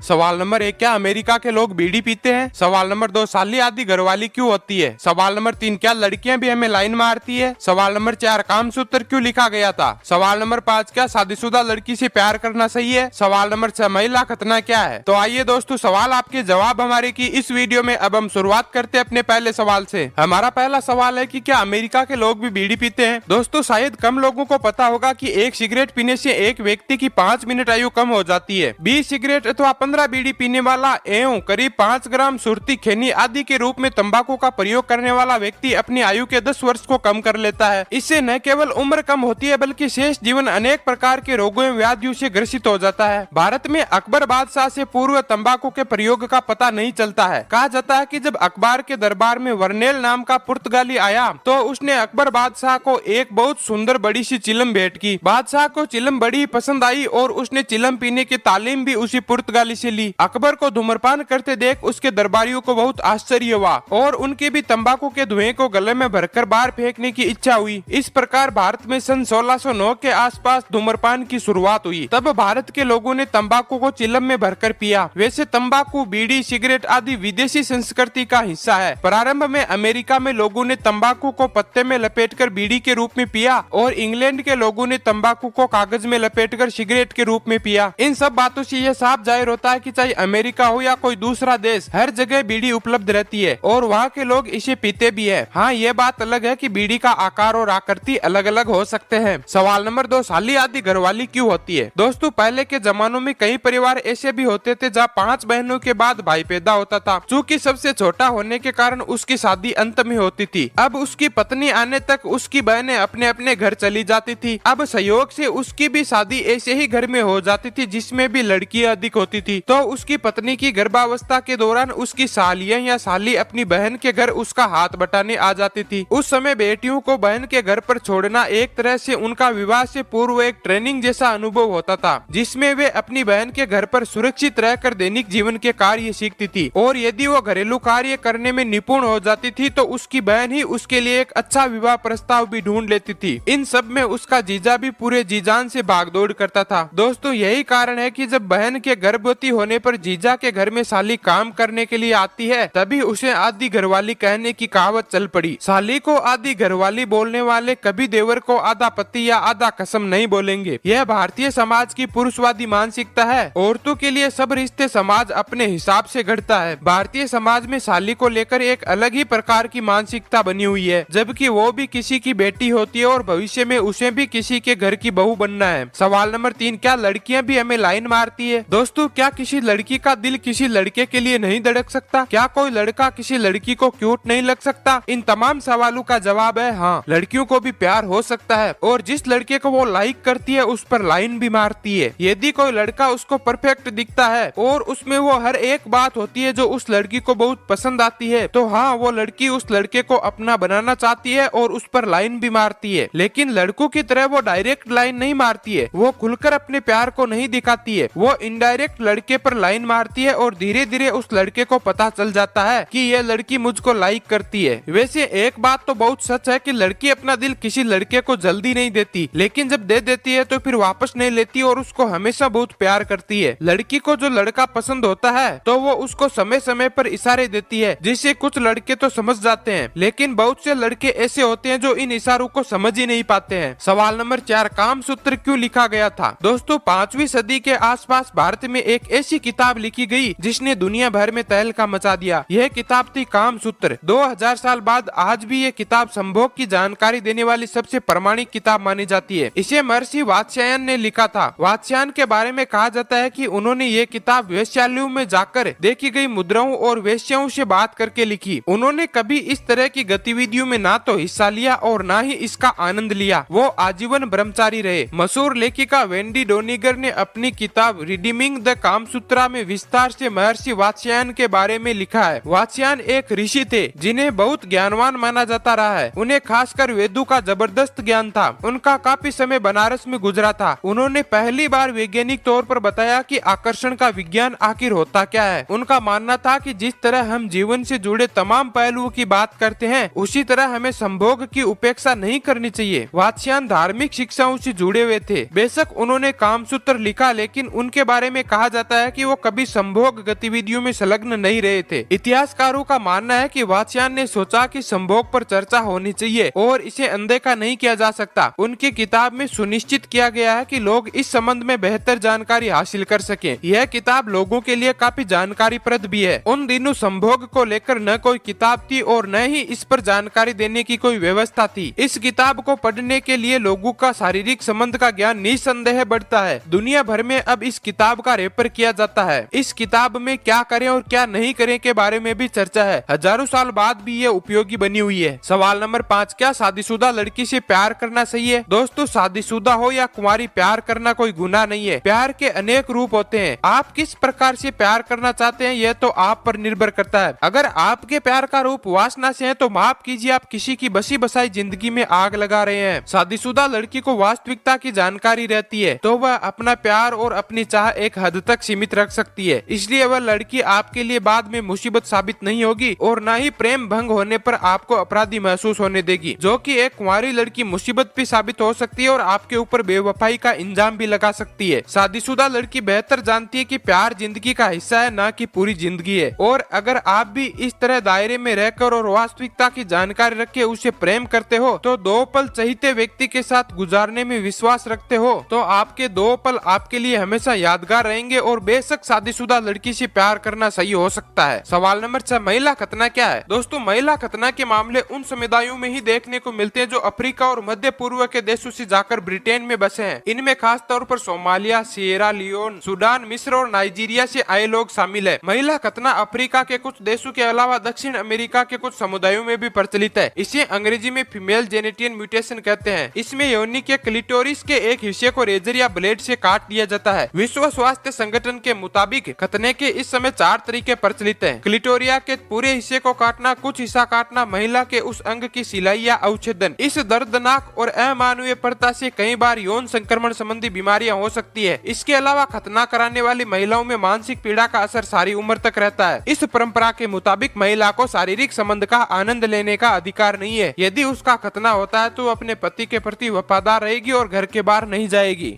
सवाल नंबर 1, क्या अमेरिका के लोग बीड़ी पीते हैं? सवाल नंबर 2, साली आदि घरवाली क्यों होती है? सवाल नंबर 3, क्या लड़कियां भी हमें लाइन मारती है? सवाल नंबर 4, कामसूत्र क्यों लिखा गया था? सवाल नंबर 5, क्या शादीशुदा लड़की से प्यार करना सही है? सवाल नंबर 6, महिला खतना क्या है? तो आइए दोस्तों, सवाल आपके जवाब हमारे की इस वीडियो में। अब हम शुरुआत करते हैं अपने पहले सवाल से। हमारा पहला सवाल है कि क्या अमेरिका के लोग भी बीड़ी पीते हैं? दोस्तों, शायद कम लोगों को पता होगा कि एक सिगरेट पीने से एक व्यक्ति की 5 मिनट आयु कम हो जाती है। 20 सिगरेट अथवा 15 बीड़ी पीने वाला एवं करीब 5 ग्राम सुरती, खैनी आदि के रूप में तंबाकू का प्रयोग करने वाला व्यक्ति अपनी आयु के 10 वर्ष को कम कर लेता है। इससे न केवल उम्र कम होती है बल्कि शेष जीवन अनेक प्रकार के रोगों एवं व्याधियों से ग्रसित हो जाता है। भारत में अकबर बादशाह से पूर्व तंबाकू के प्रयोग का पता नहीं चलता है। कहा जाता है कि जब अकबर के दरबार में वर्नेल नाम का पुर्तगाली आया तो उसने अकबर बादशाह को एक बहुत सुंदर बड़ी सी चिलम भेंट की। बादशाह को चिलम बड़ी पसंद आई और उसने चिलम पीने की तालीम भी उसी पुर्तगाली से ली। अकबर को धूम्रपान करते देख उसके दरबारियों को बहुत आश्चर्य हुआ और उनके भी तंबाकू के धुएं को गले में भरकर बाहर फेंकने की इच्छा हुई। इस प्रकार भारत में सन 1609 के आसपास धूम्रपान की शुरुआत हुई। तब भारत के लोगों ने तंबाकू को चिलम में भरकर पिया। वैसे तंबाकू, बीड़ी, सिगरेट आदि विदेशी संस्कृति का हिस्सा है। प्रारंभ में अमेरिका में लोगों ने तंबाकू को पत्ते में लपेटकर बीड़ी के रूप में पिया और इंग्लैंड के लोगों ने तंबाकू को कागज में लपेटकर सिगरेट के रूप में पिया। इन सब बातों से यह साफ जाहिर होता है कि चाहे अमेरिका हो या कोई दूसरा देश, हर जगह बीड़ी उपलब्ध रहती है और वहाँ के लोग इसे पीते भी है। हाँ, ये बात अलग है कि बीड़ी का आकार और आकृति अलग अलग हो सकते हैं। सवाल नंबर 2, साली आदि घरवाली क्यों होती है? दोस्तों, पहले के जमानों में कई परिवार ऐसे भी होते थे जहाँ 5 बहनों के बाद भाई पैदा होता था। चूँकि सबसे छोटा होने के कारण उसकी शादी अंत में होती थी। अब उसकी पत्नी आने तक उसकी बहनें अपने अपने घर चली जाती थी। अब संयोग से उसकी भी शादी ऐसे ही घर में हो जाती थी जिसमें भी लड़कियां अधिक होती थी। तो उसकी पत्नी की गर्भावस्था के दौरान उसकी सालियां या साली अपनी बहन के घर उसका हाथ बटाने आ जाती थी। उस समय बेटियों को बहन के घर पर छोड़ना एक तरह से उनका विवाह से पूर्व एक ट्रेनिंग जैसा अनुभव होता था, जिसमें वे अपनी बहन के घर पर सुरक्षित रहकर दैनिक जीवन के कार्य सीखती थी और यदि वो घरेलू कार्य करने में निपुण हो जाती थी तो उसकी बहन ही उसके लिए एक अच्छा विवाह प्रस्ताव भी ढूंढ लेती थी। इन सब में उसका जीजा भी पूरे जीजान से भागदौड़ करता था। दोस्तों, यही कारण है कि जब बहन के गर्भवती होने पर जीजा के घर में साली काम करने के लिए आती है तभी उसे आदि घरवाली कहने की कहावत चल पड़ी। साली को आदि घरवाली बोलने वाले कभी देवर को आधा पति या आधा कसम नहीं बोलेंगे। यह भारतीय समाज की पुरुषवादी मानसिकता है। औरतों के लिए सब रिश्ते समाज अपने हिसाब से गढ़ता है। भारतीय समाज में साली को लेकर एक अलग ही प्रकार की मानसिकता बनी हुई है, जबकि वो भी किसी की बेटी होती है और भविष्य में उसे भी किसी के घर की बहू बनना है। सवाल नंबर 3, क्या लड़कियां भी हमें लाइन मारती है? दोस्तों, क्या किसी लड़की का दिल किसी लड़के के लिए नहीं धड़क सकता? क्या कोई लड़का किसी लड़की को क्यूट नहीं लग सकता? इन तमाम सवालों का जवाब है हाँ, लड़कियों को भी प्यार हो सकता है और जिस लड़के को वो लाइक करती है उस पर लाइन भी मारती है। यदि कोई लड़का उसको परफेक्ट दिखता है और उसमें वो हर एक बात होती है जो उस लड़की को बहुत पसंद आती है तो हाँ, वो लड़की उस लड़के को अपना बनाना चाहती है और उस पर लाइन भी मारती है। लेकिन लड़कों की तरह वो डायरेक्ट लाइन नहीं मारती है, वो खुलकर अपने प्यार को नहीं दिखाती है, वो इनडायरेक्ट लड़के पर लाइन मारती है और धीरे धीरे उस लड़के को पता चल जाता है कि यह लड़की मुझको लाइक करती है। वैसे एक बात तो बहुत सच है कि लड़की अपना दिल किसी लड़के को जल्दी नहीं देती, लेकिन जब दे देती है तो फिर वापस नहीं लेती और उसको हमेशा बहुत प्यार करती है। लड़की को जो लड़का पसंद होता है तो वो उसको समय समय पर इशारे देती है, जिससे कुछ लड़के तो समझ जाते हैं, लेकिन बहुत से लड़के ऐसे होते हैं जो इन इशारों को समझ ही नहीं पाते हैं। सवाल नंबर 4, कामसूत्र क्यों लिखा गया था? दोस्तों, 5वीं सदी के आसपास भारत में एक ऐसी किताब लिखी गई जिसने दुनिया भर में तहलका मचा दिया। यह किताब थी कामसूत्र। 2000 साल बाद आज भी ये किताब संभोग की जानकारी देने वाली सबसे प्रामाणिक किताब मानी जाती है। इसे महर्षि वात्स्यायन ने लिखा था। वात्स्यायन के बारे में कहा जाता है कि उन्होंने ये किताब वेश्यालयों में जाकर देखी गई मुद्राओं और वेश्याओं से बात करके लिखी। उन्होंने कभी इस तरह की गतिविधियों में ना तो हिस्सा लिया और ना ही इसका आनंद लिया। वो आजीवन ब्रह्मचारी रहे। मशहूर लेखिका वेंडी डोनिगर ने अपनी किताब रिडीमिंग द कामसूत्रा में विस्तार से महर्षि वात्स्यायन के बारे में लिखा है। वात्स्यायन एक ऋषि थे जिन्हें बहुत ज्ञानवान माना जाता रहा है। उन्हें खासकर वेदों का जबरदस्त ज्ञान था। उनका काफी समय बनारस में गुजरा था। उन्होंने पहली बार वैज्ञानिक तौर पर बताया कि आकर्षण का विज्ञान आखिर होता क्या है। उनका मानना था कि जिस तरह हम जीवन से जुड़े तमाम पहलुओं की बात करते हैं उसी तरह हमें संभोग की उपेक्षा नहीं करनी चाहिए। वात्स्यायन धार्मिक शिक्षाओं से जुड़े हुए थे। बेशक उन्होंने कामसूत्र लिखा, लेकिन उनके बारे में कहा जाता जाता है कि वो कभी संभोग गतिविधियों में संलग्न नहीं रहे थे। इतिहासकारों का मानना है कि वात्स्यायन ने सोचा कि संभोग पर चर्चा होनी चाहिए और इसे अनदेखा नहीं किया जा सकता। उनकी किताब में सुनिश्चित किया गया है कि लोग इस संबंध में बेहतर जानकारी हासिल कर सकें। यह किताब लोगों के लिए काफी जानकारीप्रद भी है। उन दिनों संभोग को लेकर न कोई किताब थी और न ही इस पर जानकारी देने की कोई व्यवस्था थी। इस किताब को पढ़ने के लिए लोगों का शारीरिक संबंध का ज्ञान निसंदेह बढ़ता है। दुनिया भर में अब इस किताब का रेफर किया जाता है। इस किताब में क्या करें और क्या नहीं करें के बारे में भी चर्चा है। हजारों साल बाद भी ये उपयोगी बनी हुई है। सवाल नंबर 5, क्या शादीशुदा लड़की से प्यार करना सही है? दोस्तों, शादीशुदा हो या कुंवारी, प्यार करना कोई गुनाह नहीं है। प्यार के अनेक रूप होते हैं। आप किस प्रकार से प्यार करना चाहते हैं यह तो आप पर निर्भर करता है। अगर आपके प्यार का रूप वासना से है तो माफ कीजिए, आप किसी की बसी बसाई जिंदगी में आग लगा रहे हैं। शादीशुदा लड़की को वास्तविकता की जानकारी रहती है तो वह अपना प्यार और अपनी चाह एक हद तक सीमित रख सकती है। इसलिए वह लड़की आपके लिए बाद में मुसीबत साबित नहीं होगी और न ही प्रेम भंग होने पर आपको अपराधी महसूस होने देगी, जो कि एक कुंवारी लड़की मुसीबत भी साबित हो सकती है और आपके ऊपर बेवफाई का इंजाम भी लगा सकती है। शादीशुदा लड़की बेहतर जानती है कि प्यार जिंदगी का हिस्सा है, न कि पूरी जिंदगी है। और अगर आप भी इस तरह दायरे में रहकर और वास्तविकता की जानकारी रख के उसे प्रेम करते हो तो 2 पल चाहते व्यक्ति के साथ गुजारने में विश्वास रखते हो तो आपके 2 पल आपके लिए हमेशा यादगार रहेंगे और बेशक शादीशुदा लड़की से प्यार करना सही हो सकता है। सवाल नंबर 6, महिला खतना क्या है? दोस्तों, महिला खतना के मामले उन समुदायों में ही देखने को मिलते हैं जो अफ्रीका और मध्य पूर्व के देशों से जाकर ब्रिटेन में बसे हैं। इनमें खास तौर पर सोमालिया, सिएरा लियोन, सूडान, मिस्र और नाइजीरिया से आए लोग शामिल है। महिला खतना अफ्रीका के कुछ देशों के अलावा दक्षिण अमेरिका के कुछ समुदायों में भी प्रचलित है। इसे अंग्रेजी में फीमेल जेनेटियन म्यूटेशन कहते हैं। इसमें योनि के क्लिटोरिस के एक हिस्से को रेजर या ब्लेड से काट दिया जाता है। विश्व स्वास्थ्य संगठन के मुताबिक खतने के इस समय 4 तरीके प्रचलित हैं। क्लिटोरिया के पूरे हिस्से को काटना, कुछ हिस्सा काटना, महिला के उस अंग की सिलाई या अवच्छेदन। इस दर्दनाक और अमानवीय प्रथा से कई बार यौन संक्रमण संबंधी बीमारियां हो सकती है। इसके अलावा खतना कराने वाली महिलाओं में मानसिक पीड़ा का असर सारी उम्र तक रहता है। इस परंपरा के मुताबिक महिला को शारीरिक संबंध का आनंद लेने का अधिकार नहीं है। यदि उसका खतना होता है तो अपने पति के प्रति वफादार रहेगी और घर के बाहर नहीं जाएगी।